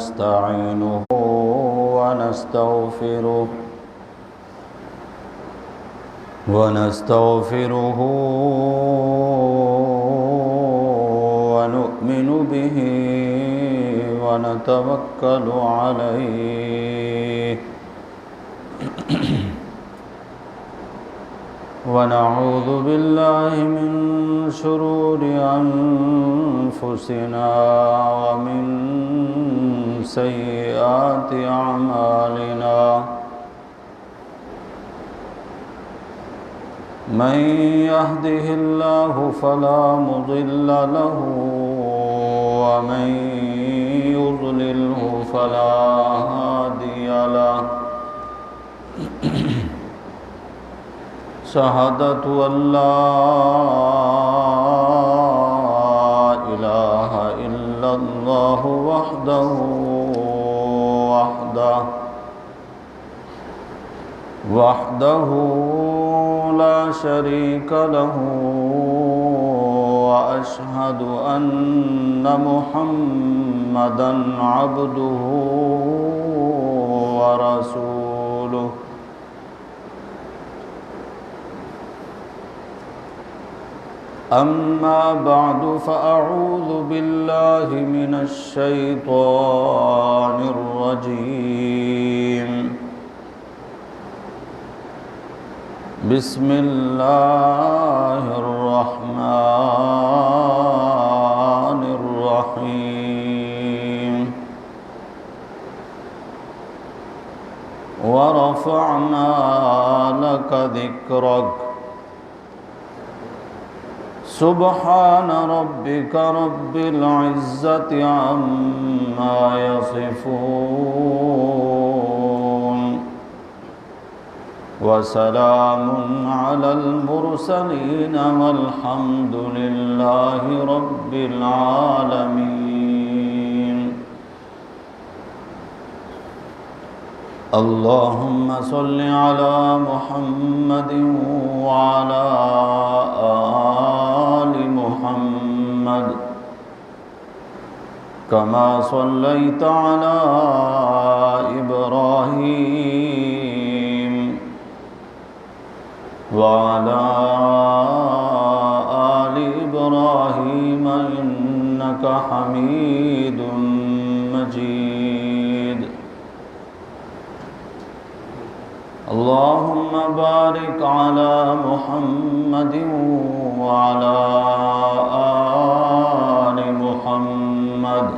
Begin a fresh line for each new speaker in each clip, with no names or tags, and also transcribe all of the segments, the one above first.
ونستعينه ونستغفره ونؤمن به ونتوكل عليه ونعوذ بالله من شرور أنفسنا ومن سيئات أعمالنا من يهده الله فلا مضل له ومن يضلله فلا هادي له شهادة أن لا إله إلا الله وحده لا شريك له وأشهد أن محمدًا عبده ورسوله أما بعد فأعوذ بالله من الشيطان الرجيم بسم الله الرحمن الرحيم ورفعنا لك ذكرك سبحان ربك رب العزة عما يصفون وسلام على المرسلين والحمد لله رب العالمين اللهم صل على محمد وعلى آل محمد كما صليت على إبراهيم وعلى آل إبراهيم إنك حميد مجيد اللهم بارك على محمد وعلى آل محمد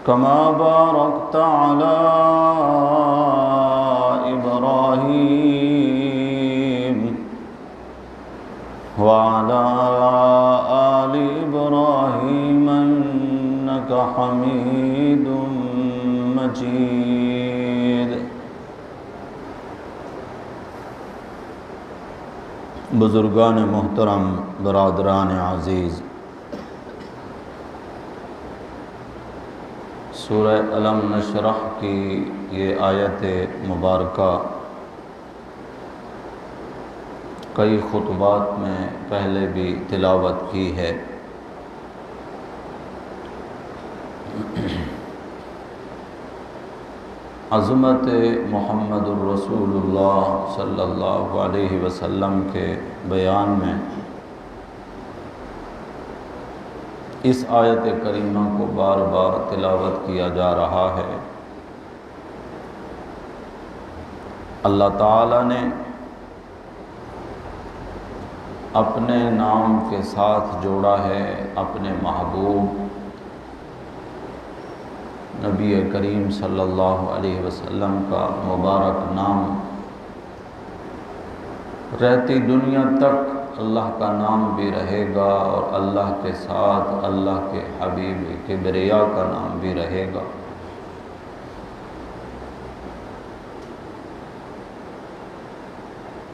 كما باركت على إبراهيم وعلى آل إبراهيم إنك حميد مجيد بزرگان محترم، برادران عزیز، سورہ الم نشرح کی یہ آیت مبارکہ کئی خطبات میں پہلے بھی تلاوت کی ہے۔ عظمت محمد الرسول اللہ صلی اللہ علیہ وسلم کے بیان میں اس آیت کریمہ کو بار بار تلاوت کیا جا رہا ہے۔ اللہ تعالیٰ نے اپنے نام کے ساتھ جوڑا ہے اپنے محبوب نبی کریم صلی اللہ علیہ وسلم کا مبارک نام۔ رہتی دنیا تک اللہ کا نام بھی رہے گا اور اللہ کے ساتھ اللہ کے حبیب کبریا کا نام بھی رہے گا۔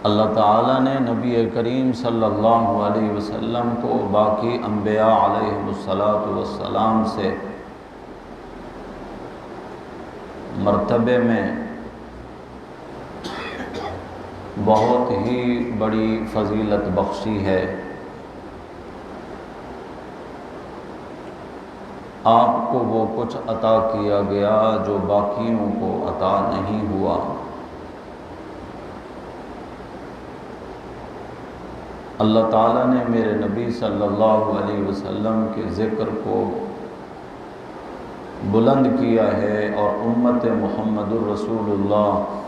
اللہ تعالیٰ نے نبی کریم صلی اللہ علیہ وسلم کو باقی انبیاء علیہم السلام سے مرتبے میں بہت ہی بڑی فضیلت بخشی ہے۔ آپ کو وہ کچھ عطا کیا گیا جو باقیوں کو عطا نہیں ہوا۔ اللہ تعالیٰ نے میرے نبی صلی اللہ علیہ وسلم کے ذکر کو بلند کیا ہے اور امت محمد الرسول اللہ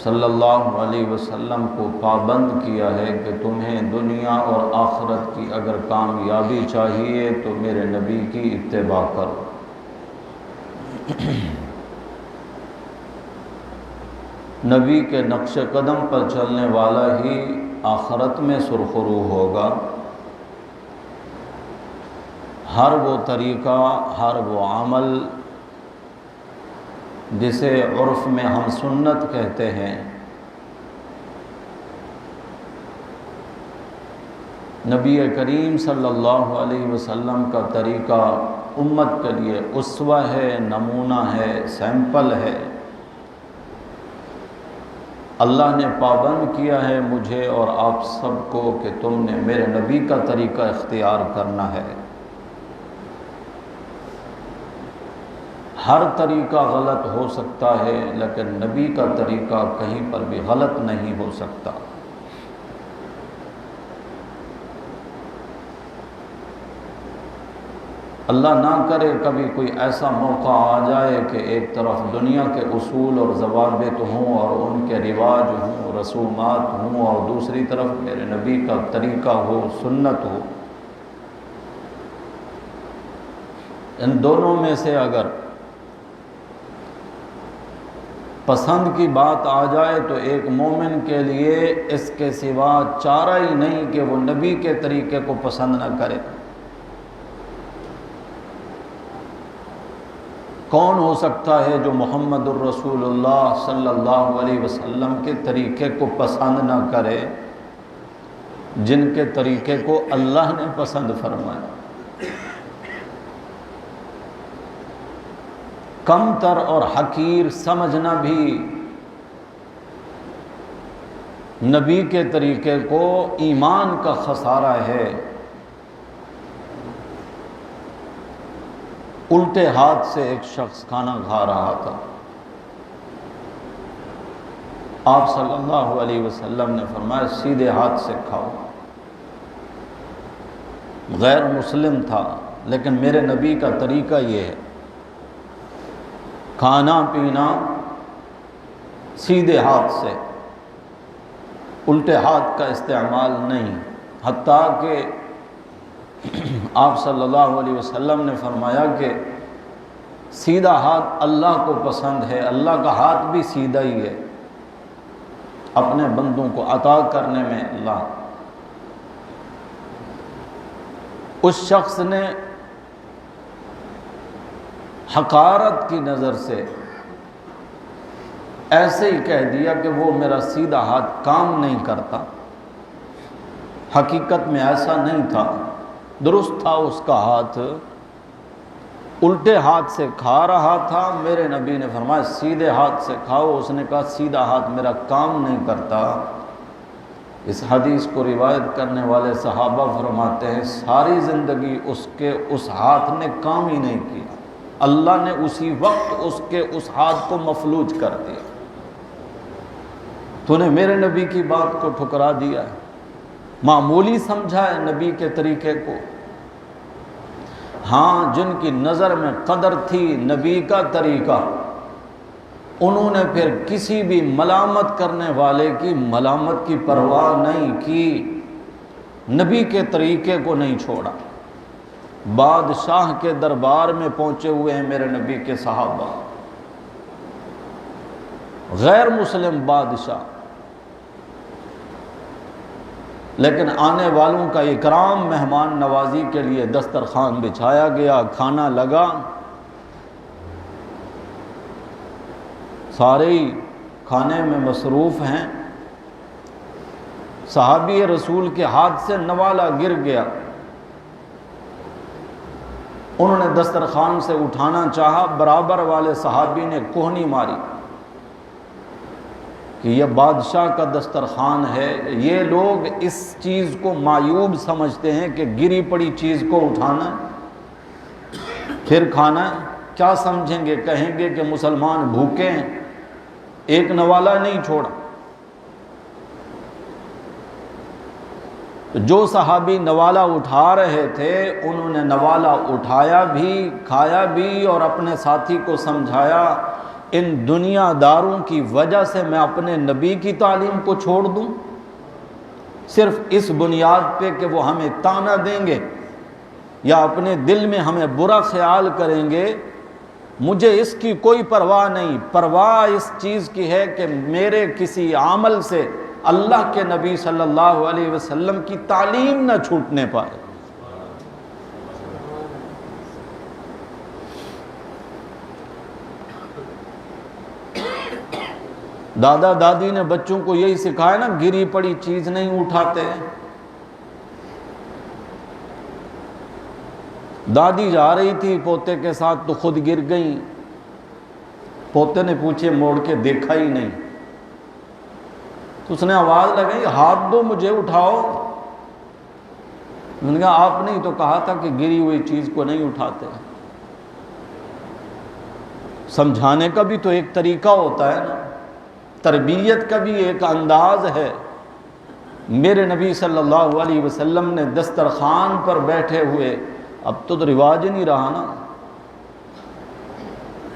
صلی اللہ علیہ وسلم کو پابند کیا ہے کہ تمہیں دنیا اور آخرت کی اگر کامیابی چاہیے تو میرے نبی کی اتباع کرو۔ نبی کے نقش قدم پر چلنے والا ہی آخرت میں سرخرو ہوگا۔ ہر وہ طریقہ، ہر وہ عمل جسے عرف میں ہم سنت کہتے ہیں، نبی کریم صلی اللہ علیہ وسلم کا طریقہ امت کے لیے اسوہ ہے، نمونہ ہے، سیمپل ہے۔ اللہ نے پابند کیا ہے مجھے اور آپ سب کو کہ تم نے میرے نبی کا طریقہ اختیار کرنا ہے۔ ہر طریقہ غلط ہو سکتا ہے لیکن نبی کا طریقہ کہیں پر بھی غلط نہیں ہو سکتا۔ اللہ نہ کرے کبھی کوئی ایسا موقع آ جائے کہ ایک طرف دنیا کے اصول اور ضوابط ہوں اور ان کے رواج ہوں، رسومات ہوں، اور دوسری طرف میرے نبی کا طریقہ ہو، سنت ہو۔ ان دونوں میں سے اگر پسند کی بات آ جائے تو ایک مومن کے لیے اس کے سوا چارہ ہی نہیں کہ وہ نبی کے طریقے کو پسند نہ کرے۔ کون ہو سکتا ہے جو محمد الرسول اللہ صلی اللہ علیہ وسلم کے طریقے کو پسند نہ کرے، جن کے طریقے کو اللہ نے پسند فرمایا؟ کم تر اور حقیر سمجھنا بھی نبی کے طریقے کو ایمان کا خسارہ ہے۔ الٹے ہاتھ سے ایک شخص کھانا کھا رہا تھا، آپ صلی اللہ علیہ وسلم نے فرمایا سیدھے ہاتھ سے کھاؤ۔ غیر مسلم تھا لیکن میرے نبی کا طریقہ یہ ہے، کھانا پینا سیدھے ہاتھ سے، الٹے ہاتھ کا استعمال نہیں۔ حتیٰ کہ آپ صلی اللہ علیہ وسلم نے فرمایا کہ سیدھا ہاتھ اللہ کو پسند ہے، اللہ کا ہاتھ بھی سیدھا ہی ہے اپنے بندوں کو عطا کرنے میں۔ اللہ اس شخص نے حقارت کی نظر سے ایسے ہی کہہ دیا کہ وہ میرا سیدھا ہاتھ کام نہیں کرتا۔ حقیقت میں ایسا نہیں تھا، درست تھا اس کا ہاتھ، الٹے ہاتھ سے کھا رہا تھا۔ میرے نبی نے فرمایا سیدھے ہاتھ سے کھاؤ، اس نے کہا سیدھا ہاتھ میرا کام نہیں کرتا۔ اس حدیث کو روایت کرنے والے صحابہ فرماتے ہیں ساری زندگی اس کے اس ہاتھ نے کام ہی نہیں کیا، اللہ نے اسی وقت اس کے اس ہاتھ کو مفلوج کر دیا۔ تو نے میرے نبی کی بات کو ٹھکرا دیا ہے، معمولی سمجھا ہے نبی کے طریقے کو۔ ہاں جن کی نظر میں قدر تھی نبی کا طریقہ، انہوں نے پھر کسی بھی ملامت کرنے والے کی ملامت کی پرواہ نہیں کی، نبی کے طریقے کو نہیں چھوڑا۔ بادشاہ کے دربار میں پہنچے ہوئے ہیں میرے نبی کے صحابہ، غیر مسلم بادشاہ، لیکن آنے والوں کا اکرام، مہمان نوازی کے لیے دسترخوان بچھایا گیا، کھانا لگا، سارے ہی کھانے میں مصروف ہیں۔ صحابی رسول کے ہاتھ سے نوالا گر گیا، انہوں نے دسترخوان سے اٹھانا چاہا، برابر والے صحابی نے کوہنی ماری کہ یہ بادشاہ کا دسترخوان ہے۔ یہ لوگ اس چیز کو معیوب سمجھتے ہیں کہ گری پڑی چیز کو اٹھانا ہے۔ پھر کھانا ہے، کیا سمجھیں گے؟ کہیں گے کہ مسلمان بھوکے ہیں، ایک نوالا نہیں چھوڑا۔ جو صحابی نوالا اٹھا رہے تھے انہوں نے نوالا اٹھایا بھی، کھایا بھی، اور اپنے ساتھی کو سمجھایا ان دنیا داروں کی وجہ سے میں اپنے نبی کی تعلیم کو چھوڑ دوں، صرف اس بنیاد پہ کہ وہ ہمیں طعنہ دیں گے یا اپنے دل میں ہمیں برا خیال کریں گے۔ مجھے اس کی کوئی پرواہ نہیں، پرواہ اس چیز کی ہے کہ میرے کسی عمل سے اللہ کے نبی صلی اللہ علیہ وسلم کی تعلیم نہ چھوٹنے پائے۔ دادا دادی نے بچوں کو یہی سکھایا نا، گری پڑی چیز نہیں اٹھاتے۔ دادی جا رہی تھی پوتے کے ساتھ تو خود گر گئیں، پوتے نے پوچھے موڑ کے دیکھا ہی نہیں، تو اس نے آواز لگائی ہاتھ دو مجھے اٹھاؤ۔ میں نے کہا آپ نے تو کہا تھا کہ گری ہوئی چیز کو نہیں اٹھاتے۔ سمجھانے کا بھی تو ایک طریقہ ہوتا ہے نا، تربیت کا بھی ایک انداز ہے۔ میرے نبی صلی اللہ علیہ وسلم نے دسترخوان پر بیٹھے ہوئے، اب تو رواج نہیں رہا نا،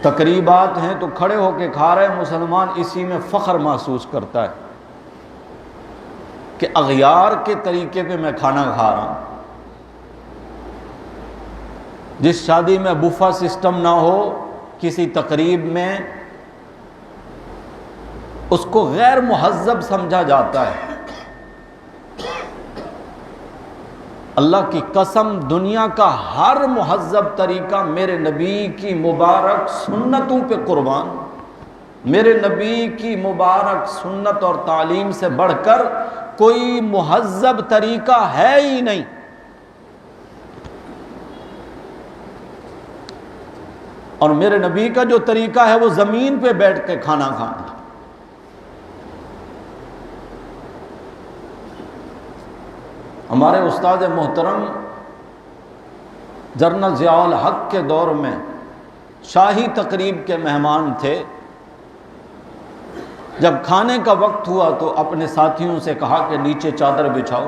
تقریبات ہیں تو کھڑے ہو کے کھا رہے، مسلمان اسی میں فخر محسوس کرتا ہے کہ اغیار کے طریقے پہ میں کھانا کھا رہا ہوں۔ جس شادی میں بفا سسٹم نہ ہو، کسی تقریب میں، اس کو غیر مہذب سمجھا جاتا ہے۔ اللہ کی قسم دنیا کا ہر مہذب طریقہ میرے نبی کی مبارک سنتوں پہ قربان، میرے نبی کی مبارک سنت اور تعلیم سے بڑھ کر کوئی مہذب طریقہ ہے ہی نہیں۔ اور میرے نبی کا جو طریقہ ہے وہ زمین پہ بیٹھ کے کھانا کھانا۔ ہمارے استاد محترم جنرل ضیاء الحق کے دور میں شاہی تقریب کے مہمان تھے۔ جب کھانے کا وقت ہوا تو اپنے ساتھیوں سے کہا کہ نیچے چادر بچھاؤ۔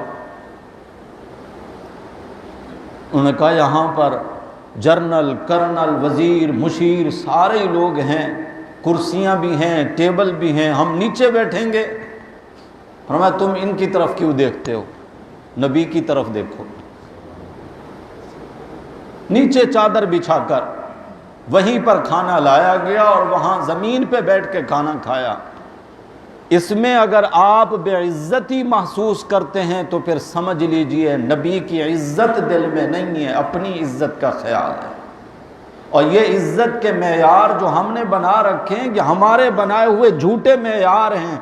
انہوں نے کہا یہاں پر جنرل، کرنل، وزیر، مشیر سارے لوگ ہیں، کرسیاں بھی ہیں، ٹیبل بھی ہیں، ہم نیچے بیٹھیں گے۔ فرمایا تم ان کی طرف کیوں دیکھتے ہو، نبی کی طرف دیکھو۔ نیچے چادر بچھا کر وہیں پر کھانا لایا گیا اور وہاں زمین پہ بیٹھ کے کھانا کھایا۔ اس میں اگر آپ بے عزتی محسوس کرتے ہیں تو پھر سمجھ لیجئے نبی کی عزت دل میں نہیں ہے، اپنی عزت کا خیال ہے۔ اور یہ عزت کے معیار جو ہم نے بنا رکھے ہیں یہ ہمارے بنائے ہوئے جھوٹے معیار ہیں۔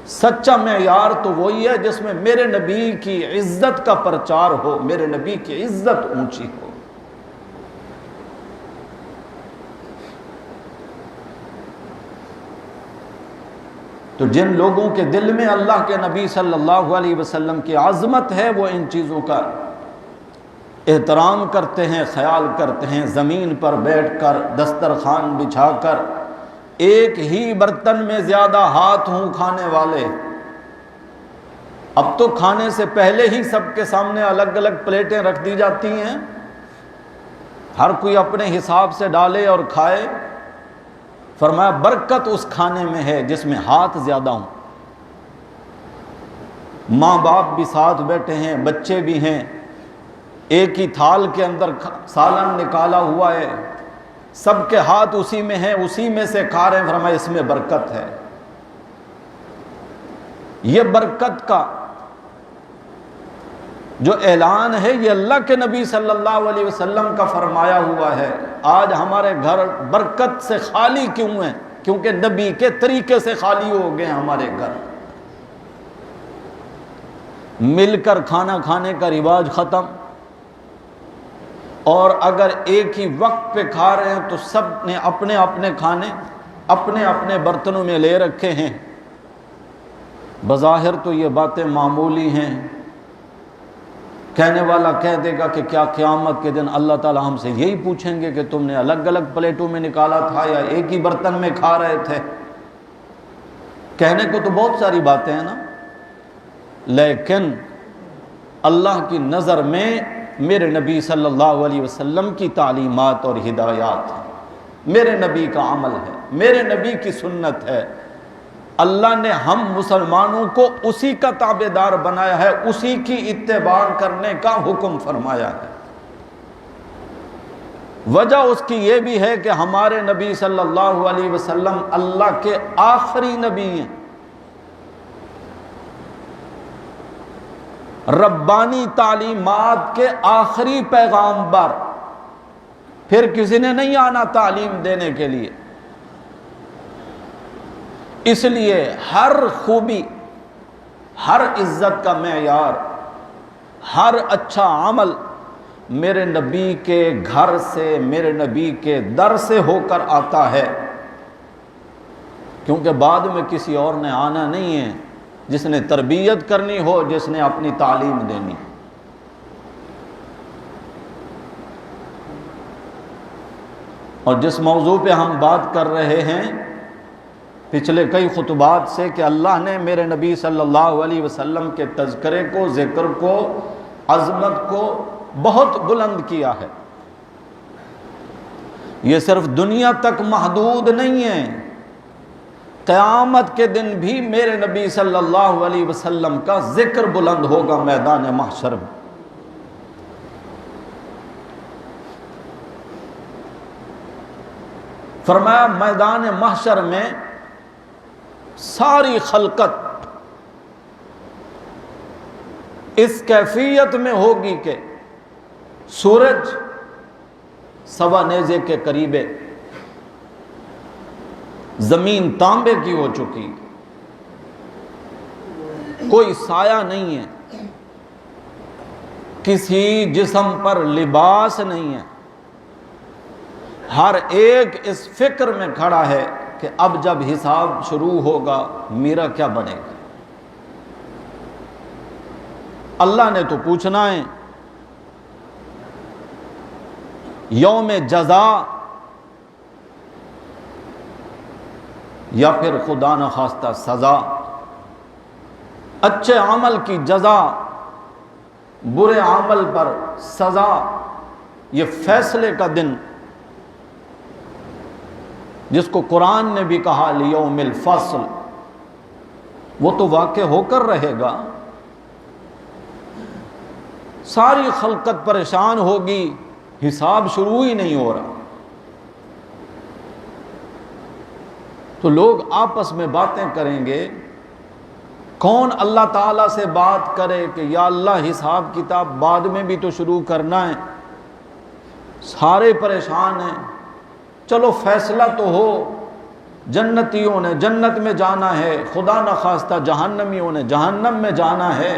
سچا معیار تو وہی ہے جس میں میرے نبی کی عزت کا پرچار ہو، میرے نبی کی عزت اونچی ہو۔ تو جن لوگوں کے دل میں اللہ کے نبی صلی اللہ علیہ وسلم کی عظمت ہے وہ ان چیزوں کا احترام کرتے ہیں، خیال کرتے ہیں۔ زمین پر بیٹھ کر، دسترخوان بچھا کر، ایک ہی برتن میں زیادہ ہاتھ ہوں کھانے والے۔ اب تو کھانے سے پہلے ہی سب کے سامنے الگ الگ پلیٹیں رکھ دی جاتی ہیں، ہر کوئی اپنے حساب سے ڈالے اور کھائے۔ فرمایا برکت اس کھانے میں ہے جس میں ہاتھ زیادہ ہوں۔ ماں باپ بھی ساتھ بیٹھے ہیں، بچے بھی ہیں، ایک ہی تھال کے اندر سالن نکالا ہوا ہے، سب کے ہاتھ اسی میں ہیں، اسی میں سے کھا رہے ہیں۔ فرمایا اس میں برکت ہے۔ یہ برکت کا جو اعلان ہے یہ اللہ کے نبی صلی اللہ علیہ وسلم کا فرمایا ہوا ہے۔ آج ہمارے گھر برکت سے خالی کیوں ہیں؟ کیونکہ نبی کے طریقے سے خالی ہو گئے ہمارے گھر۔ مل کر کھانا کھانے کا رواج ختم، اور اگر ایک ہی وقت پہ کھا رہے ہیں تو سب نے اپنے اپنے کھانے اپنے اپنے برتنوں میں لے رکھے ہیں۔ بظاہر تو یہ باتیں معمولی ہیں، کہنے والا کہہ دے گا کہ کیا قیامت کے دن اللہ تعالیٰ ہم سے یہی پوچھیں گے کہ تم نے الگ الگ پلیٹوں میں نکالا تھا یا ایک ہی برتن میں کھا رہے تھے؟ کہنے کو تو بہت ساری باتیں ہیں نا، لیکن اللہ کی نظر میں میرے نبی صلی اللہ علیہ وسلم کی تعلیمات اور ہدایات ہیں، میرے نبی کا عمل ہے، میرے نبی کی سنت ہے۔ اللہ نے ہم مسلمانوں کو اسی کا تابعدار بنایا ہے، اسی کی اتباع کرنے کا حکم فرمایا ہے۔ وجہ اس کی یہ بھی ہے کہ ہمارے نبی صلی اللہ علیہ وسلم اللہ کے آخری نبی ہیں، ربانی تعلیمات کے آخری پیغامبر، پھر کسی نے نہیں آنا تعلیم دینے کے لیے۔ اس لیے ہر خوبی، ہر عزت کا معیار، ہر اچھا عمل میرے نبی کے گھر سے، میرے نبی کے در سے ہو کر آتا ہے، کیونکہ بعد میں کسی اور نے آنا نہیں ہے جس نے تربیت کرنی ہو، جس نے اپنی تعلیم دینی۔ اور جس موضوع پہ ہم بات کر رہے ہیں پچھلے کئی خطبات سے کہ اللہ نے میرے نبی صلی اللہ علیہ وسلم کے تذکرے کو، ذکر کو، عظمت کو بہت بلند کیا ہے، یہ صرف دنیا تک محدود نہیں ہے، قیامت کے دن بھی میرے نبی صلی اللہ علیہ وسلم کا ذکر بلند ہوگا میدان محشر میں۔ فرمایا میدان محشر میں ساری خلقت اس کیفیت میں ہوگی کہ سورج سوا نیزے کے قریب ہے، زمین تانبے کی ہو چکی، کوئی سایہ نہیں ہے، کسی جسم پر لباس نہیں ہے، ہر ایک اس فکر میں کھڑا ہے کہ اب جب حساب شروع ہوگا میرا کیا بنے گا۔ اللہ نے تو پوچھنا ہے، یوم جزا یا پھر خدا نخواستہ سزا، اچھے عمل کی جزا، برے عمل پر سزا، یہ فیصلے کا دن جس کو قرآن نے بھی کہا لیوم الفصل، وہ تو واقع ہو کر رہے گا۔ ساری خلقت پریشان ہوگی، حساب شروع ہی نہیں ہو رہا، تو لوگ آپس میں باتیں کریں گے، کون اللہ تعالیٰ سے بات کرے کہ یا اللہ حساب کتاب بعد میں بھی تو شروع کرنا ہے، سارے پریشان ہیں، چلو فیصلہ تو ہو، جنتیوں نے جنت میں جانا ہے، خدا نخواستہ جہنمیوں نے جہنم میں جانا ہے۔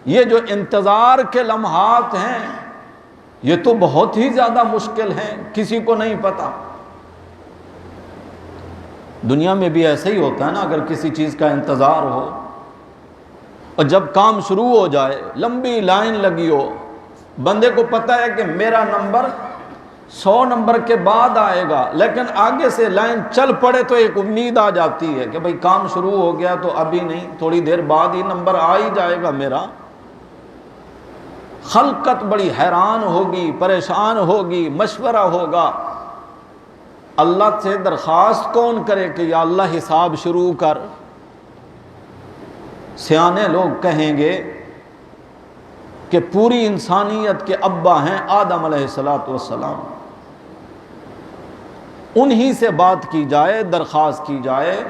یہ جو انتظار کے لمحات ہیں یہ تو بہت ہی زیادہ مشکل ہیں، کسی کو نہیں پتا۔ دنیا میں بھی ایسا ہی ہوتا ہے نا، اگر کسی چیز کا انتظار ہو اور جب کام شروع ہو جائے، لمبی لائن لگی ہو، بندے کو پتا ہے کہ میرا نمبر 100 نمبر کے بعد آئے گا، لیکن آگے سے لائن چل پڑے تو ایک امید آ جاتی ہے کہ بھئی کام شروع ہو گیا تو ابھی نہیں، تھوڑی دیر بعد ہی نمبر آ ہی جائے گا میرا۔ خلقت بڑی حیران ہوگی، پریشان ہوگی، مشورہ ہوگا۔ اللہ سے درخواست کون کرے کہ یا اللہ حساب شروع کر؟ سیانے لوگ کہیں گے کہ پوری انسانیت کے ابا ہیں آدم علیہ السلام، انہی سے بات کی جائے، درخواست کی جائے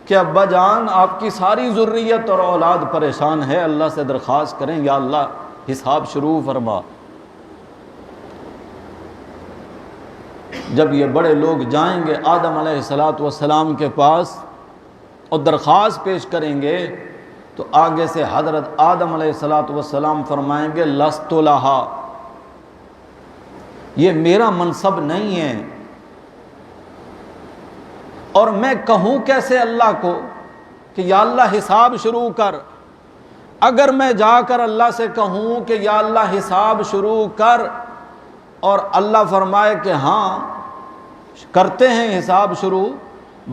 کہ ابا جان آپ کی ساری ذریت اور اولاد پریشان ہے، اللہ سے درخواست کریں یا اللہ حساب شروع فرما۔ جب یہ بڑے لوگ جائیں گے آدم علیہ السلام کے پاس اور درخواست پیش کریں گے تو آگے سے حضرت آدم علیہ السلام فرمائیں گے لست لہا، یہ میرا منصب نہیں ہے، اور میں کہوں کیسے اللہ کو کہ یا اللہ حساب شروع کر؟ اگر میں جا کر اللہ سے کہوں کہ یا اللہ حساب شروع کر، اور اللہ فرمائے کہ ہاں کرتے ہیں حساب شروع،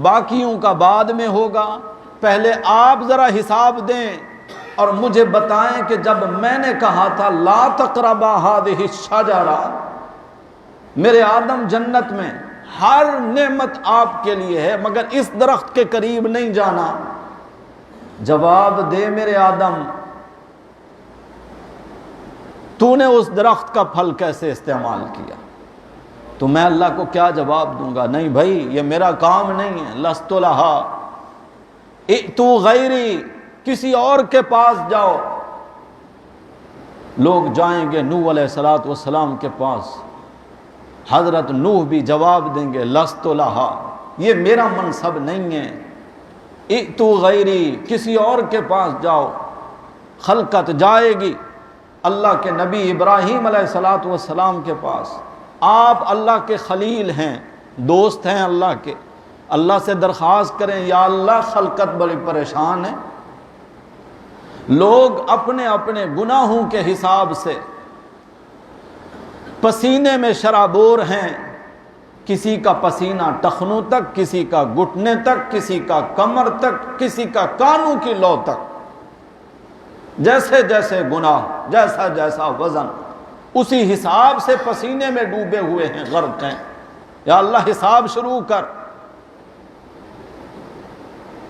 باقیوں کا بعد میں ہوگا، پہلے آپ ذرا حساب دیں اور مجھے بتائیں کہ جب میں نے کہا تھا لا تقربا هذه الشجرہ، میرے آدم جنت میں ہر نعمت آپ کے لیے ہے مگر اس درخت کے قریب نہیں جانا، جواب دے میرے آدم تو نے اس درخت کا پھل کیسے استعمال کیا؟ تو میں اللہ کو کیا جواب دوں گا؟ نہیں بھائی یہ میرا کام نہیں ہے، لست لہا، ائتو غیری، کسی اور کے پاس جاؤ۔ لوگ جائیں گے نوح علیہ السلام کے پاس، حضرت نوح بھی جواب دیں گے لست لہا، یہ میرا منصب نہیں ہے، ائتو غیری، کسی اور کے پاس جاؤ۔ خلقت جائے گی اللہ کے نبی ابراہیم علیہ السلام کے پاس، آپ اللہ کے خلیل ہیں، دوست ہیں اللہ کے، اللہ سے درخواست کریں یا اللہ خلقت بڑی پریشان ہے، لوگ اپنے اپنے گناہوں کے حساب سے پسینے میں شرابور ہیں، کسی کا پسینہ ٹخنوں تک، کسی کا گھٹنے تک، کسی کا کمر تک، کسی کا کانوں کی لو تک، جیسے جیسے گناہ، جیسا جیسا وزن، اسی حساب سے پسینے میں ڈوبے ہوئے ہیں، غرق ہیں، یا اللہ حساب شروع کر۔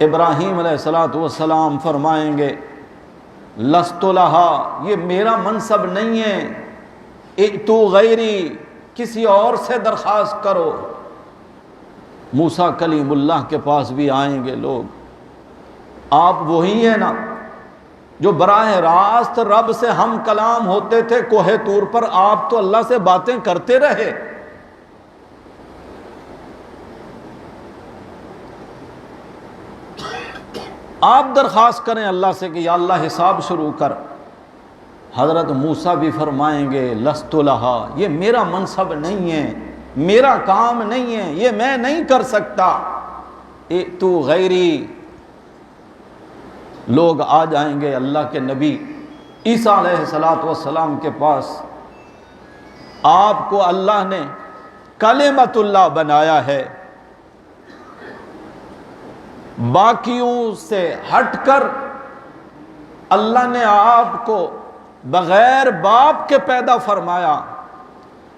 ابراہیم علیہ السلام فرمائیں گے لست لہا، یہ میرا منصب نہیں ہے، ائتو غیری، کسی اور سے درخواست کرو۔ موسیٰ کلیم اللہ کے پاس بھی آئیں گے لوگ، آپ وہی ہیں نا جو براہ راست رب سے ہم کلام ہوتے تھے کوہ طور پر، آپ تو اللہ سے باتیں کرتے رہے، آپ درخواست کریں اللہ سے کہ یا اللہ حساب شروع کر۔ حضرت موسیٰ بھی فرمائیں گے لست لہا، یہ میرا منصب نہیں ہے، میرا کام نہیں ہے، یہ میں نہیں کر سکتا، ائتو غیری۔ لوگ آ جائیں گے اللہ کے نبی عیسیٰ علیہ السلام کے پاس، آپ کو اللہ نے کلمۃ اللہ بنایا ہے، باقیوں سے ہٹ کر اللہ نے آپ کو بغیر باپ کے پیدا فرمایا،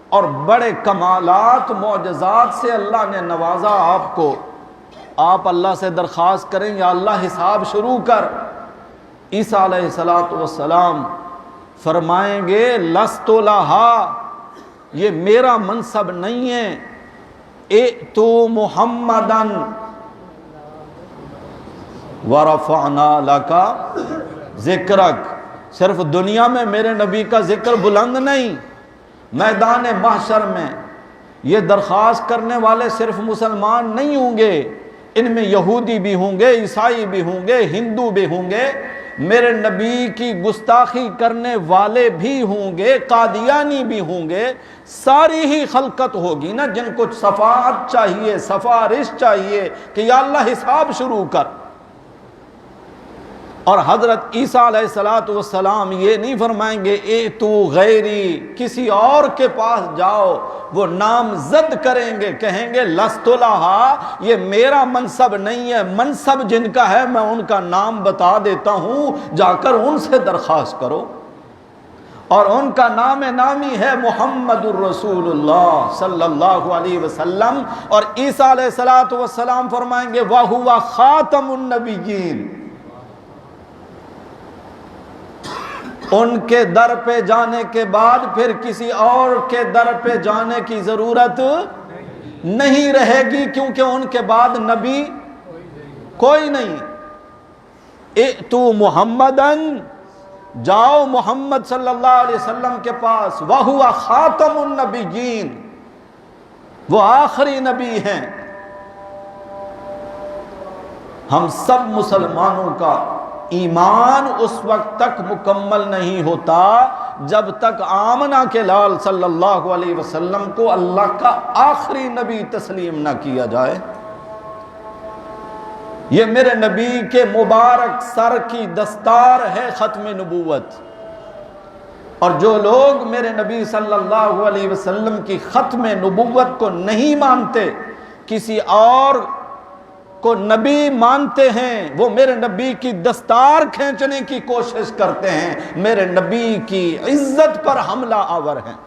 اور بڑے کمالات معجزات سے اللہ نے نوازا آپ کو۔ آپ اللہ سے درخواست کریں یا اللہ حساب شروع کر۔ عیسیٰ علیہ السلام فرمائیں گے لست لہا، یہ میرا منصب نہیں ہے، ائتو محمدن ورفعنا لک ذکرک، صرف دنیا میں میرے نبی کا ذکر بلند نہیں، میدان محشر میں یہ درخواست کرنے والے صرف مسلمان نہیں ہوں گے، ان میں یہودی بھی ہوں گے، عیسائی بھی ہوں گے، ہندو بھی ہوں گے، میرے نبی کی گستاخی کرنے والے بھی ہوں گے، قادیانی بھی ہوں گے، ساری ہی خلقت ہوگی نا جن کو شفاعت چاہیے، سفارش چاہیے کہ یا اللہ حساب شروع کر۔ اور حضرت عیسیٰ علیہ السلام یہ نہیں فرمائیں گے ائتو غیری، کسی اور کے پاس جاؤ، وہ نامزد کریں گے، کہیں گے لست لہا، یہ میرا منصب نہیں ہے، منصب جن کا ہے میں ان کا نام بتا دیتا ہوں، جا کر ان سے درخواست کرو، اور ان کا نام نامی ہے محمد الرسول اللہ صلی اللہ علیہ وسلم۔ اور عیسیٰ علیہ السلام فرمائیں گے وَهُوَ خاتم النبیین، ان کے در پہ جانے کے بعد پھر کسی اور کے در پہ جانے کی ضرورت نہیں رہے گی، کیونکہ ان کے بعد نبی کوئی نہیں۔ ائتو محمدن، جاؤ محمد صلی اللہ علیہ وسلم کے پاس، وَهُوَ خاتم النبیین، وہ آخری نبی ہیں۔ ہم سب مسلمانوں کا ایمان اس وقت تک مکمل نہیں ہوتا جب تک آمنہ کے لال صلی اللہ علیہ وسلم کو اللہ کا آخری نبی تسلیم نہ کیا جائے۔ یہ میرے نبی کے مبارک سر کی دستار ہے ختم نبوت۔ اور جو لوگ میرے نبی صلی اللہ علیہ وسلم کی ختم نبوت کو نہیں مانتے، کسی اور کو نبی مانتے ہیں، وہ میرے نبی کی دستار کھینچنے کی کوشش کرتے ہیں، میرے نبی کی عزت پر حملہ آور ہیں۔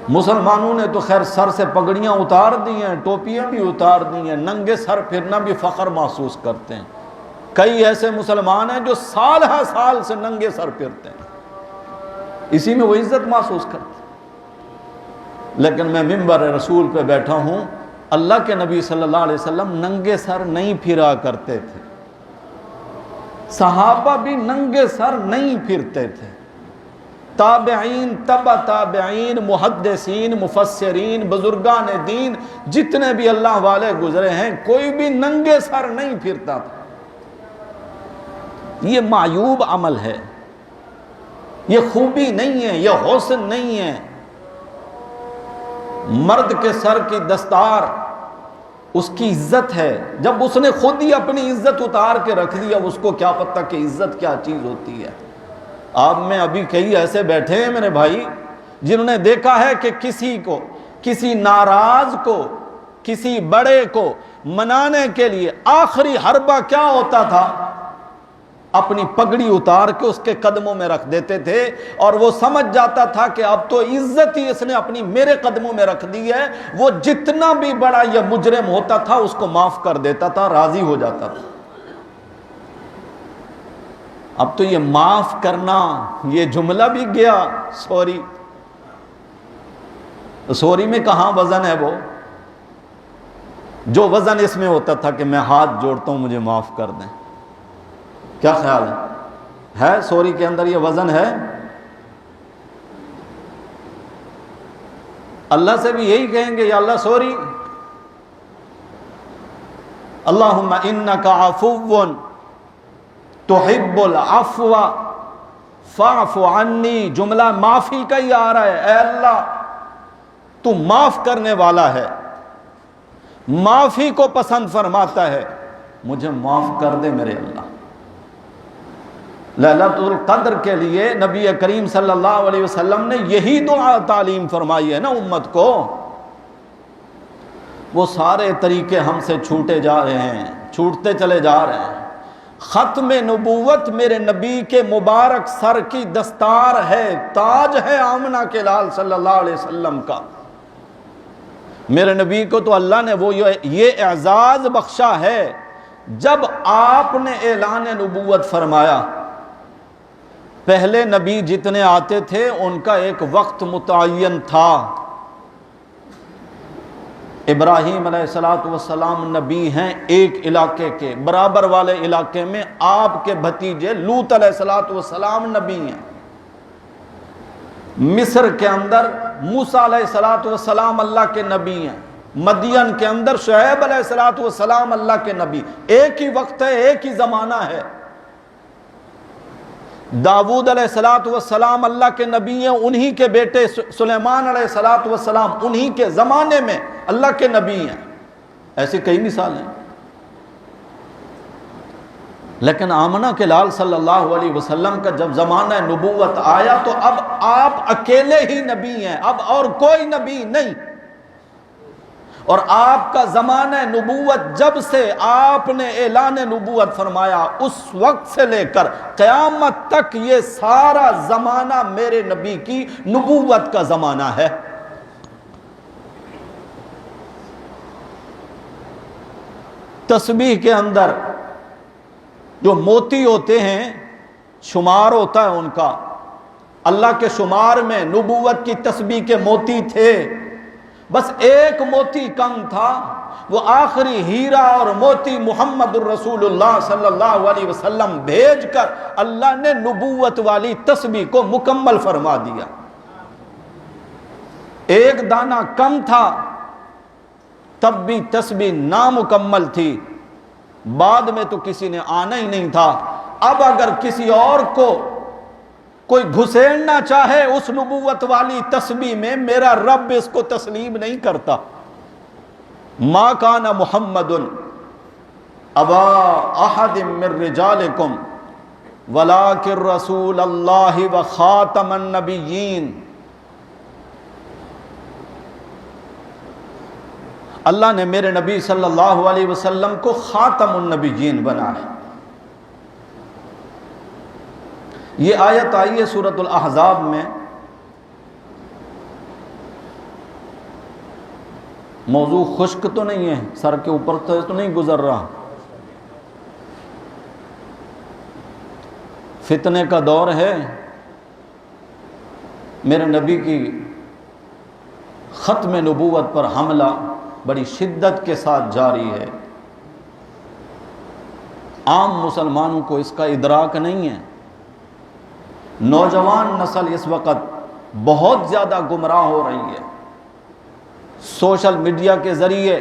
مسلمانوں نے تو خیر سر سے پگڑیاں اتار دی ہیں، ٹوپیاں بھی اتار دی ہیں، ننگے سر پھرنا بھی فخر محسوس کرتے ہیں۔ کئی ایسے مسلمان ہیں جو سال ہر سال سے ننگے سر پھرتے ہیں، اسی میں وہ عزت محسوس کرتے ہیں۔ لیکن میں منبر رسول پہ بیٹھا ہوں، اللہ کے نبی صلی اللہ علیہ وسلم ننگے سر نہیں پھرا کرتے تھے، صحابہ بھی ننگے سر نہیں پھرتے تھے، تابعین، تبع تابعین، محدثین، مفسرین، بزرگان دین جتنے بھی اللہ والے گزرے ہیں، کوئی بھی ننگے سر نہیں پھرتا تھا۔ یہ معیوب عمل ہے، یہ خوبی نہیں ہے، یہ حسن نہیں ہے۔ مرد کے سر کی دستار اس کی عزت ہے، جب اس نے خود ہی اپنی عزت اتار کے رکھ دیا، اس کو کیا پتہ کہ عزت کیا چیز ہوتی ہے۔ آپ میں ابھی کئی ایسے بیٹھے ہیں میرے بھائی جنہوں نے دیکھا ہے کہ کسی کو، کسی ناراض کو، کسی بڑے کو منانے کے لیے آخری حربہ کیا ہوتا تھا؟ اپنی پگڑی اتار کے اس کے قدموں میں رکھ دیتے تھے، اور وہ سمجھ جاتا تھا کہ اب تو عزت ہی اس نے اپنی میرے قدموں میں رکھ دی ہے۔ وہ جتنا بھی بڑا یا مجرم ہوتا تھا اس کو معاف کر دیتا تھا، راضی ہو جاتا تھا۔ اب تو یہ معاف کرنا، یہ جملہ بھی گیا، سوری۔ سوری میں کہاں وزن ہے؟ وہ جو وزن اس میں ہوتا تھا کہ میں ہاتھ جوڑتا ہوں مجھے معاف کر دیں، کیا خیال ہے سوری کے اندر یہ وزن ہے؟ اللہ سے بھی یہی کہیں گے، یا اللہ سوری، اللہم انک عفو تحب العفو فاعف عنی، جملہ معافی کا ہی آ رہا ہے۔ اے اللہ تو معاف کرنے والا ہے، معافی کو پسند فرماتا ہے، مجھے معاف کر دے میرے اللہ۔ لیلۃ القدر کے لیے نبی کریم صلی اللہ علیہ وسلم نے یہی دعا تعلیم فرمائی ہے نا امت کو۔ وہ سارے طریقے ہم سے چھوٹے جا رہے ہیں، چھوٹتے چلے جا رہے ہیں۔ ختم نبوت میرے نبی کے مبارک سر کی دستار ہے، تاج ہے آمنہ کے لال صلی اللہ علیہ وسلم کا۔ میرے نبی کو تو اللہ نے وہ یہ اعزاز بخشا ہے، جب آپ نے اعلان نبوت فرمایا۔ پہلے نبی جتنے آتے تھے ان کا ایک وقت متعین تھا۔ ابراہیم علیہ السلام نبی ہیں ایک علاقے کے، برابر والے علاقے میں آپ کے بھتیجے لوط علیہ السلام نبی ہیں۔ مصر کے اندر موسیٰ علیہ السلام اللہ کے نبی ہیں، مدین کے اندر شعیب علیہ السلام اللہ کے نبی۔ ایک ہی وقت ہے، ایک ہی زمانہ ہے۔ داؤد علیہ السلام اللہ کے نبی ہیں، انہی کے بیٹے سلیمان علیہ السلام انہی کے زمانے میں اللہ کے نبی ہیں۔ ایسی کئی مثالیں۔ لیکن آمنہ کے لال صلی اللہ علیہ وسلم کا جب زمانہ نبوت آیا تو اب آپ اکیلے ہی نبی ہیں، اب اور کوئی نبی نہیں۔ اور آپ کا زمانہ نبوت جب سے آپ نے اعلان نبوت فرمایا اس وقت سے لے کر قیامت تک یہ سارا زمانہ میرے نبی کی نبوت کا زمانہ ہے۔ تسبیح کے اندر جو موتی ہوتے ہیں، شمار ہوتا ہے ان کا، اللہ کے شمار میں نبوت کی تسبیح کے موتی تھے، بس ایک موتی کم تھا، وہ آخری ہیرا اور موتی محمد الرسول اللہ صلی اللہ علیہ وسلم بھیج کر اللہ نے نبوت والی تسبیح کو مکمل فرما دیا۔ ایک دانہ کم تھا تب بھی تسبیح نامکمل تھی، بعد میں تو کسی نے آنا ہی نہیں تھا۔ اب اگر کسی اور کو کوئی گھسیڑنا چاہے اس نبوت والی تسبیح میں، میرا رب اس کو تسلیم نہیں کرتا۔ ما کان محمد ابا احد من رجالکم ولکن رسول اللہ وخاتم النبیین. اللہ نے میرے نبی صلی اللہ علیہ وسلم کو خاتم النبیین بنایا. یہ آیت آئی ہے سورۃ الاحزاب میں. موضوع خشک تو نہیں ہے، سر کے اوپر تو نہیں گزر رہا. فتنے کا دور ہے. میرے نبی کی ختم نبوت پر حملہ بڑی شدت کے ساتھ جاری ہے. عام مسلمانوں کو اس کا ادراک نہیں ہے. نوجوان نسل اس وقت بہت زیادہ گمراہ ہو رہی ہے. سوشل میڈیا کے ذریعے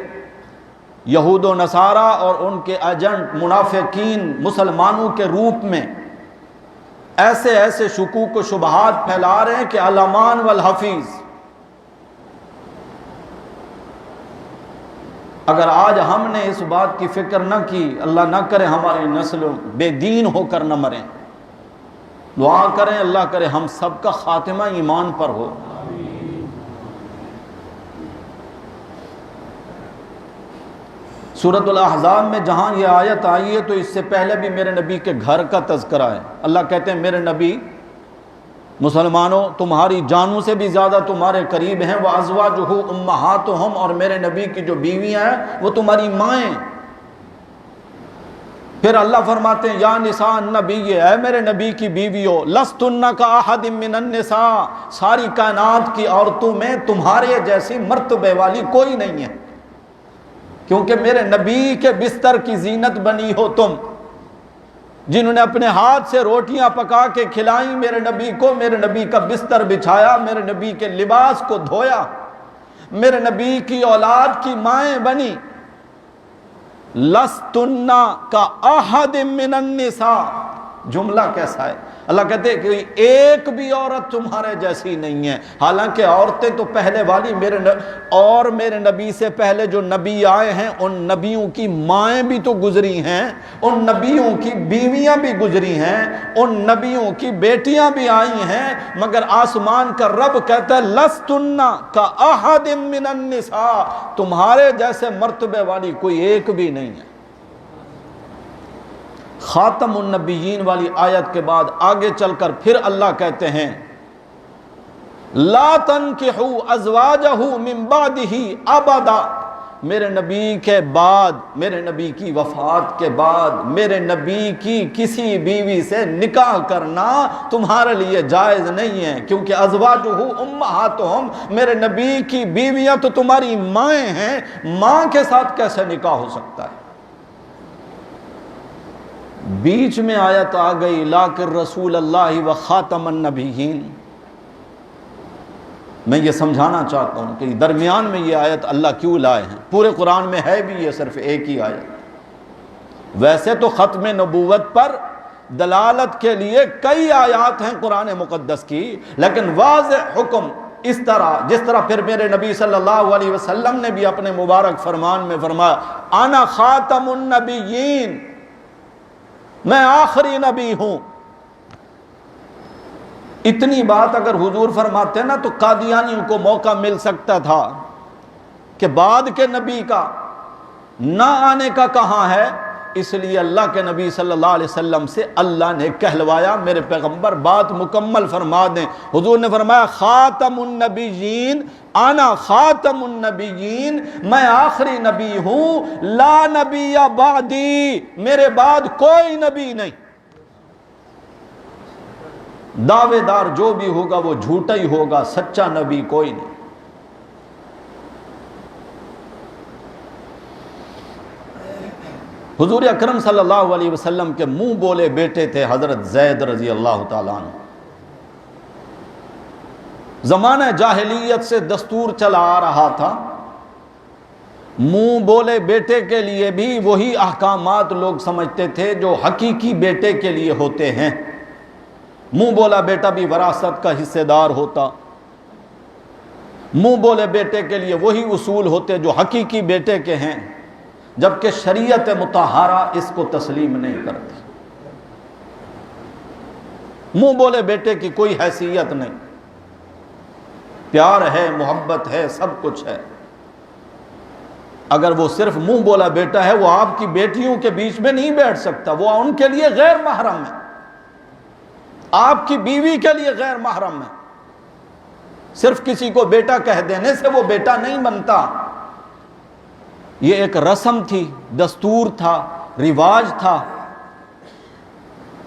یہود و نصارہ اور ان کے ایجنٹ منافقین مسلمانوں کے روپ میں ایسے ایسے شکوک و شبہات پھیلا رہے ہیں کہ الامان والحفیظ. اگر آج ہم نے اس بات کی فکر نہ کی، اللہ نہ کرے ہماری نسل بے دین ہو کر نہ مریں. دعا کریں اللہ کرے ہم سب کا خاتمہ ایمان پر ہو. سورۃ الاحزاب میں جہاں یہ آیت آئی ہے تو اس سے پہلے بھی میرے نبی کے گھر کا تذکرہ ہے. اللہ کہتے ہیں میرے نبی مسلمانوں تمہاری جانوں سے بھی زیادہ تمہارے قریب ہیں. وَأَزْوَاجُهُ أُمَّهَاتُهُمْ، اور میرے نبی کی جو بیویاں ہیں وہ تمہاری مائیں. پھر اللہ فرماتے ہیں یا نساء النبی، اے میرے نبی کی بیویوں، لستن کاحد من النساء، ساری کائنات کی عورتوں میں تمہارے جیسی مرتبے والی کوئی نہیں ہے. کیونکہ میرے نبی کے بستر کی زینت بنی ہو تم، جنہوں نے اپنے ہاتھ سے روٹیاں پکا کے کھلائیں میرے نبی کو، میرے نبی کا بستر بچھایا، میرے نبی کے لباس کو دھویا، میرے نبی کی اولاد کی مائیں بنی. لستن کا احد من النساء، جملہ کیسا ہے؟ اللہ کہتے ہیں کہ ایک بھی عورت تمہارے جیسی نہیں ہے. حالانکہ عورتیں تو پہلے والی میرے نبی سے پہلے جو نبی آئے ہیں ان نبیوں کی مائیں بھی تو گزری ہیں، ان نبیوں کی بیویاں بھی گزری ہیں، ان نبیوں کی بیٹیاں بھی آئی ہیں. مگر آسمان کا رب کہتا ہے لستن کا احد من النساء، تمہارے جیسے مرتبے والی کوئی ایک بھی نہیں ہے. خاتم النبیین والی آیت کے بعد آگے چل کر پھر اللہ کہتے ہیں لا تنکحوا ازواجہ من بعدہ ابدا. میرے نبی کے بعد، میرے نبی کی وفات کے بعد میرے نبی کی کسی بیوی سے نکاح کرنا تمہارے لیے جائز نہیں ہے. کیونکہ ازواجہ امہاتہم، میرے نبی کی بیویاں تو تمہاری مائیں ہیں، ماں کے ساتھ کیسے نکاح ہو سکتا ہے؟ بیچ میں آیت آ گئی لاکر رسول اللہ و خاتم النبیین. میں یہ سمجھانا چاہتا ہوں کہ درمیان میں یہ آیت اللہ کیوں لائے ہیں. پورے قرآن میں ہے بھی یہ صرف ایک ہی آیت. ویسے تو ختم نبوت پر دلالت کے لیے کئی آیات ہیں قرآن مقدس کی، لیکن واضح حکم اس طرح، جس طرح پھر میرے نبی صلی اللہ علیہ وسلم نے بھی اپنے مبارک فرمان میں فرمایا انا خاتم النبیین، میں آخری نبی ہوں. اتنی بات اگر حضور فرماتے نا تو قادیانیوں کو موقع مل سکتا تھا کہ بعد کے نبی کا نہ آنے کا کہاں ہے. اس لیے اللہ کے نبی صلی اللہ علیہ وسلم سے اللہ نے کہلوایا میرے پیغمبر بات مکمل فرما دیں. حضور نے فرمایا خاتم النبیین، انا خاتم النبیین، میں آخری نبی ہوں، لا نبی بعدی، میرے بعد کوئی نبی نہیں. دعوے دار جو بھی ہوگا وہ جھوٹا ہی ہوگا، سچا نبی کوئی نہیں. حضور اکرم صلی اللہ علیہ وسلم کے منہ بولے بیٹے تھے حضرت زید رضی اللہ تعالیٰ عنہ. زمانہ جاہلیت سے دستور چلا آ رہا تھا، منہ بولے بیٹے کے لیے بھی وہی احکامات لوگ سمجھتے تھے جو حقیقی بیٹے کے لیے ہوتے ہیں. منہ بولا بیٹا بھی وراثت کا حصے دار ہوتا، منہ بولے بیٹے کے لیے وہی اصول ہوتے جو حقیقی بیٹے کے ہیں، جبکہ شریعت مطہرہ اس کو تسلیم نہیں کرتی۔ منہ بولے بیٹے کی کوئی حیثیت نہیں، پیار ہے، محبت ہے، سب کچھ ہے، اگر وہ صرف منہ بولا بیٹا ہے وہ آپ کی بیٹیوں کے بیچ میں نہیں بیٹھ سکتا، وہ ان کے لیے غیر محرم ہے، آپ کی بیوی کے لیے غیر محرم ہے۔ صرف کسی کو بیٹا کہہ دینے سے وہ بیٹا نہیں بنتا، یہ ایک رسم تھی، دستور تھا، رواج تھا۔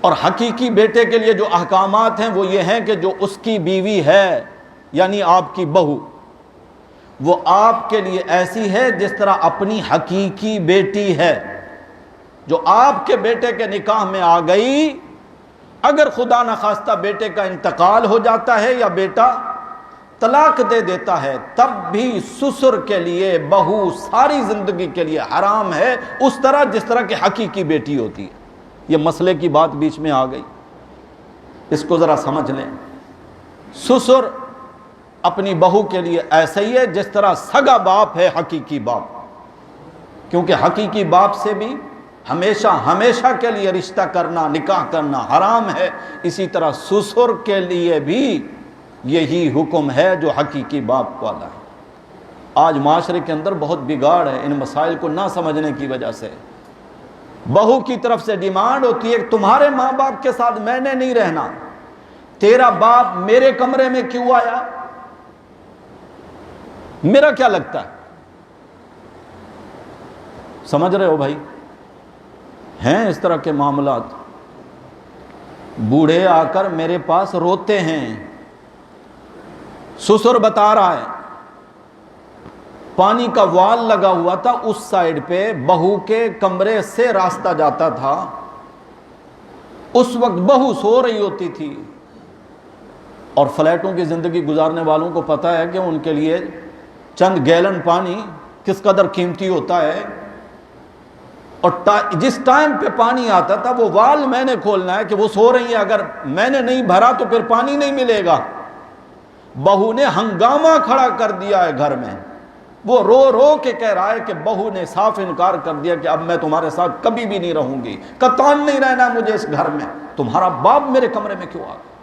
اور حقیقی بیٹے کے لیے جو احکامات ہیں وہ یہ ہیں کہ جو اس کی بیوی ہے یعنی آپ کی بہو، وہ آپ کے لیے ایسی ہے جس طرح اپنی حقیقی بیٹی ہے، جو آپ کے بیٹے کے نکاح میں آ گئی، اگر خدا نخواستہ بیٹے کا انتقال ہو جاتا ہے یا بیٹا طلاق دے دیتا ہے، تب بھی سسر کے لیے بہو ساری زندگی کے لیے حرام ہے، اس طرح جس طرح کی حقیقی بیٹی ہوتی ہے۔ یہ مسئلے کی بات بیچ میں آ گئی، اس کو ذرا سمجھ لیں۔ سسر اپنی بہو کے لیے ایسا ہی ہے جس طرح سگا باپ ہے حقیقی باپ، کیونکہ حقیقی باپ سے بھی ہمیشہ ہمیشہ کے لیے رشتہ کرنا، نکاح کرنا حرام ہے، اسی طرح سسر کے لیے بھی یہی حکم ہے جو حقیقی باپ والا ہے۔ آج معاشرے کے اندر بہت بگاڑ ہے ان مسائل کو نہ سمجھنے کی وجہ سے۔ بہو کی طرف سے ڈیمانڈ ہوتی ہے کہ تمہارے ماں باپ کے ساتھ میں نے نہیں رہنا، تیرا باپ میرے کمرے میں کیوں آیا، میرا کیا لگتا ہے؟ سمجھ رہے ہو بھائی؟ ہیں اس طرح کے معاملات۔ بوڑھے آ کر میرے پاس روتے ہیں، سسر بتا رہا ہے پانی کا وال لگا ہوا تھا، اس سائیڈ پہ بہو کے کمرے سے راستہ جاتا تھا، اس وقت بہو سو رہی ہوتی تھی، اور فلیٹوں کی زندگی گزارنے والوں کو پتہ ہے کہ ان کے لیے چند گیلن پانی کس قدر قیمتی ہوتا ہے، اور جس ٹائم پہ پانی آتا تھا وہ وال میں نے کھولنا ہے کہ وہ سو رہی ہے، اگر میں نے نہیں بھرا تو پھر پانی نہیں ملے گا۔ بہو نے ہنگامہ کھڑا کر دیا ہے گھر میں، وہ رو رو کے کہہ رہا ہے کہ بہو نے صاف انکار کر دیا کہ اب میں تمہارے ساتھ کبھی بھی نہیں رہوں گی، قطعاً نہیں رہنا مجھے اس گھر میں، تمہارا باپ میرے کمرے میں کیوں آ گیا؟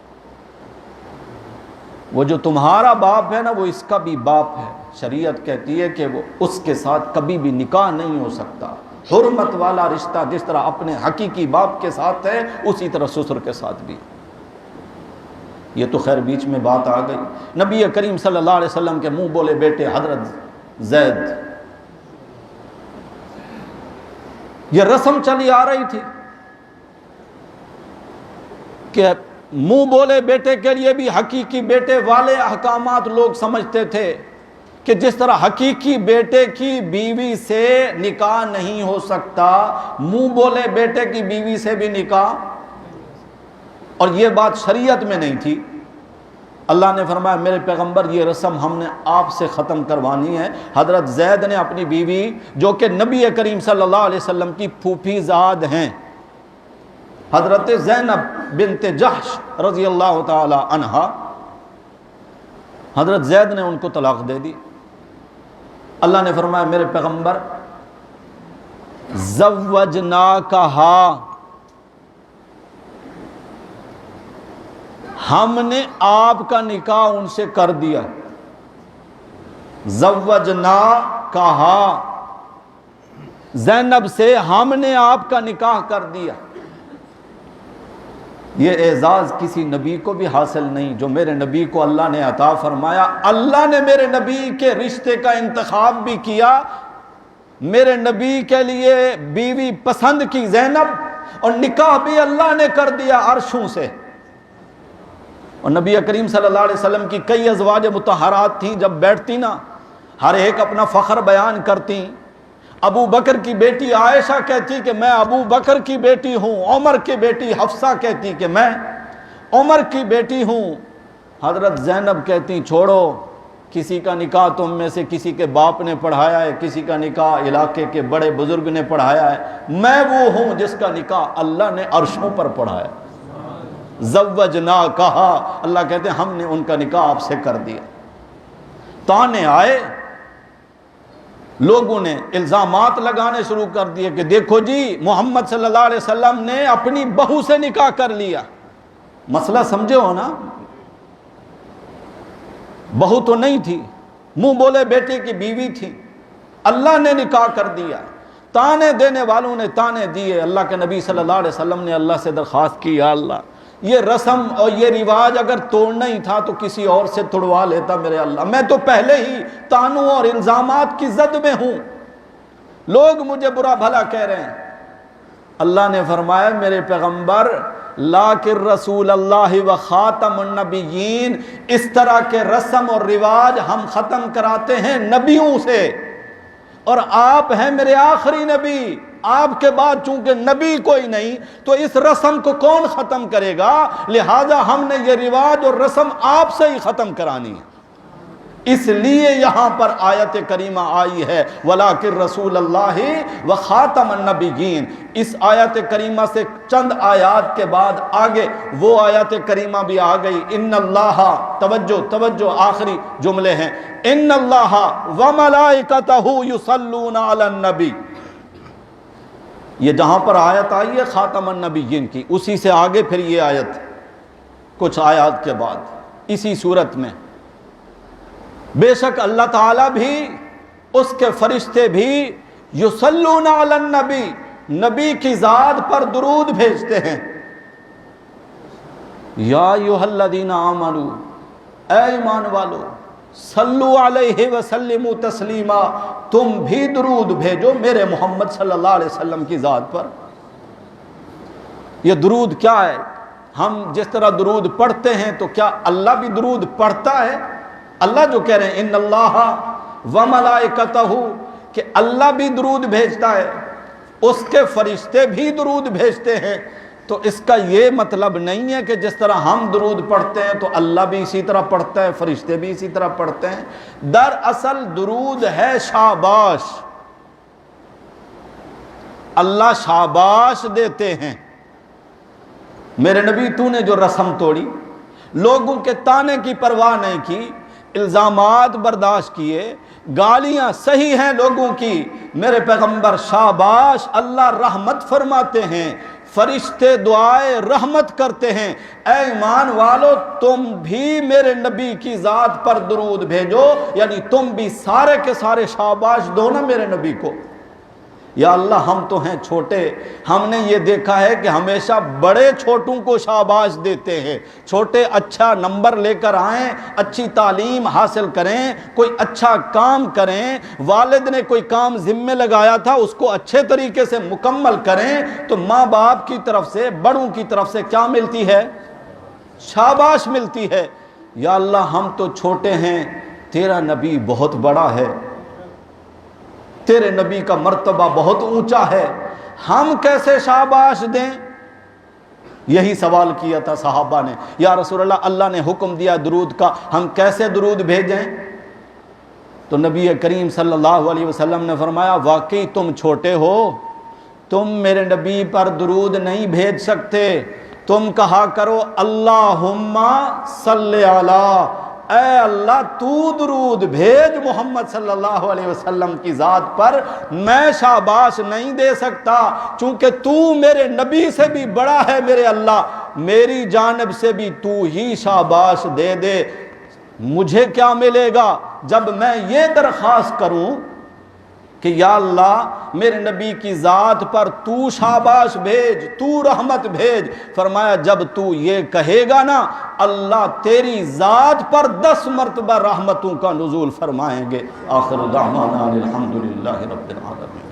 وہ جو تمہارا باپ ہے نا وہ اس کا بھی باپ ہے، شریعت کہتی ہے کہ وہ اس کے ساتھ کبھی بھی نکاح نہیں ہو سکتا۔ حرمت والا رشتہ جس طرح اپنے حقیقی باپ کے ساتھ ہے اسی طرح سسر کے ساتھ بھی۔ یہ تو خیر بیچ میں بات آ گئی۔ نبی کریم صلی اللہ علیہ وسلم کے منہ بولے بیٹے حضرت زید، یہ رسم چلی آ رہی تھی کہ منہ بولے بیٹے کے لیے بھی حقیقی بیٹے والے احکامات لوگ سمجھتے تھے کہ جس طرح حقیقی بیٹے کی بیوی سے نکاح نہیں ہو سکتا، منہ بولے بیٹے کی بیوی سے بھی نکاح، اور یہ بات شریعت میں نہیں تھی۔ اللہ نے فرمایا میرے پیغمبر یہ رسم ہم نے آپ سے ختم کروانی ہے۔ حضرت زید نے اپنی بیوی جو کہ نبی کریم صلی اللہ علیہ وسلم کی پھوپھی زاد ہیں، حضرت زینب بنت جحش رضی اللہ تعالی عنہا، حضرت زید نے ان کو طلاق دے دی۔ اللہ نے فرمایا میرے پیغمبر زوجناکہا، ہم نے آپ کا نکاح ان سے کر دیا۔ زوجناکہا، زینب سے ہم نے آپ کا نکاح کر دیا۔ یہ اعزاز کسی نبی کو بھی حاصل نہیں جو میرے نبی کو اللہ نے عطا فرمایا۔ اللہ نے میرے نبی کے رشتے کا انتخاب بھی کیا، میرے نبی کے لیے بیوی پسند کی زینب، اور نکاح بھی اللہ نے کر دیا عرشوں سے۔ اور نبی کریم صلی اللہ علیہ وسلم کی کئی ازواج مطہرات تھیں، جب بیٹھتی نا ہر ایک اپنا فخر بیان کرتی۔ ابو بکر کی بیٹی عائشہ کہتی کہ میں ابو بکر کی بیٹی ہوں، عمر کی بیٹی حفصہ کہتی کہ میں عمر کی بیٹی ہوں، حضرت زینب کہتی چھوڑو، کسی کا نکاح تم میں سے کسی کے باپ نے پڑھایا ہے، کسی کا نکاح علاقے کے بڑے بزرگ نے پڑھایا ہے، میں وہ ہوں جس کا نکاح اللہ نے عرشوں پر پڑھایا۔ زوجنا کہا، اللہ کہتے ہیں ہم نے ان کا نکاح آپ سے کر دیا۔ تانے آئے، لوگوں نے الزامات لگانے شروع کر دیے کہ دیکھو جی محمد صلی اللہ علیہ وسلم نے اپنی بہو سے نکاح کر لیا۔ مسئلہ سمجھے ہو نا، بہو تو نہیں تھی، منہ بولے بیٹے کی بیوی تھی، اللہ نے نکاح کر دیا۔ تانے دینے والوں نے تانے دیے، اللہ کے نبی صلی اللہ علیہ وسلم نے اللہ سے درخواست کی، یا اللہ یہ رسم اور یہ رواج اگر توڑنا ہی تھا تو کسی اور سے توڑوا لیتا میرے اللہ، میں تو پہلے ہی تانوں اور الزامات کی زد میں ہوں، لوگ مجھے برا بھلا کہہ رہے ہیں۔ اللہ نے فرمایا میرے پیغمبر لیکن رسول اللہ و خاتم النبیین، اس طرح کے رسم اور رواج ہم ختم کراتے ہیں نبیوں سے، اور آپ ہیں میرے آخری نبی، آپ کے بعد چونکہ نبی کوئی نہیں تو اس رسم کو کون ختم کرے گا، لہذا ہم نے یہ رواج اور رسم آپ سے ہی ختم کرانی ہے۔ اس لیے یہاں پر آیت کریمہ آئی ہے وَلَٰكِن رسول اللہ وَخَاتَمَ النَّبِيِّينَ۔ اس آیت کریمہ سے چند آیات کے بعد آگے وہ آیت کریمہ بھی آ گئی، ان اللہ، توجہ آخری جملے ہیں، ان اللہ وملائکتہ یصلون علی النبی۔ یہ جہاں پر آیت آئی ہے خاتم النبیین کی، اسی سے آگے پھر یہ آیت کچھ آیات کے بعد اسی صورت میں، بے شک اللہ تعالیٰ بھی اس کے فرشتے بھی یصلون علی النبی، نبی کی ذات پر درود بھیجتے ہیں۔ یا ایھا الذین آمنوا، اے ایمان والو، صلو علیہ وسلموا تسلیما، تم بھی درود بھیجو میرے محمد صلی اللہ علیہ وسلم کی ذات پر۔ یہ درود کیا ہے؟ ہم جس طرح درود پڑھتے ہیں تو کیا اللہ بھی درود پڑھتا ہے؟ اللہ جو کہہ رہے ہیں ان اللہ وملائکتہ، کہ اللہ بھی درود بھیجتا ہے، اس کے فرشتے بھی درود بھیجتے ہیں، تو اس کا یہ مطلب نہیں ہے کہ جس طرح ہم درود پڑھتے ہیں تو اللہ بھی اسی طرح پڑھتا ہے، فرشتے بھی اسی طرح پڑھتے ہیں۔ دراصل درود ہے شاباش، اللہ شاباش دیتے ہیں، میرے نبی تو نے جو رسم توڑی، لوگوں کے تانے کی پرواہ نہیں کی، الزامات برداشت کیے، گالیاں صحیح ہیں لوگوں کی، میرے پیغمبر شاباش، اللہ رحمت فرماتے ہیں، فرشتے دعائے رحمت کرتے ہیں۔ اے ایمان والو تم بھی میرے نبی کی ذات پر درود بھیجو، یعنی تم بھی سارے کے سارے شاباش دو نا میرے نبی کو۔ یا اللہ ہم تو ہیں چھوٹے، ہم نے یہ دیکھا ہے کہ ہمیشہ بڑے چھوٹوں کو شاباش دیتے ہیں، چھوٹے اچھا نمبر لے کر آئیں، اچھی تعلیم حاصل کریں، کوئی اچھا کام کریں، والد نے کوئی کام ذمہ لگایا تھا اس کو اچھے طریقے سے مکمل کریں، تو ماں باپ کی طرف سے، بڑوں کی طرف سے کیا ملتی ہے؟ شاباش ملتی ہے۔ یا اللہ ہم تو چھوٹے ہیں، تیرا نبی بہت بڑا ہے، تیرے نبی کا مرتبہ بہت اونچا ہے، ہم کیسے شاباش دیں؟ یہی سوال کیا تھا صحابہ نے، یا رسول اللہ اللہ نے حکم دیا درود کا، ہم کیسے درود بھیجیں؟ تو نبی کریم صلی اللہ علیہ وسلم نے فرمایا واقعی تم چھوٹے ہو، تم میرے نبی پر درود نہیں بھیج سکتے، تم کہا کرو اللہم صلی علی، اے اللہ تو درود بھیج محمد صلی اللہ علیہ وسلم کی ذات پر، میں شاباش نہیں دے سکتا، چونکہ تو میرے نبی سے بھی بڑا ہے میرے اللہ، میری جانب سے بھی تو ہی شاباش دے دے۔ مجھے کیا ملے گا جب میں یہ درخواست کروں کہ یا اللہ میرے نبی کی ذات پر تو شاباش بھیج، تو رحمت بھیج؟ فرمایا جب تو یہ کہے گا نا اللہ تیری ذات پر 10 مرتبہ رحمتوں کا نزول فرمائیں گے۔ آخر دعوانا الحمدللہ رب العالمین۔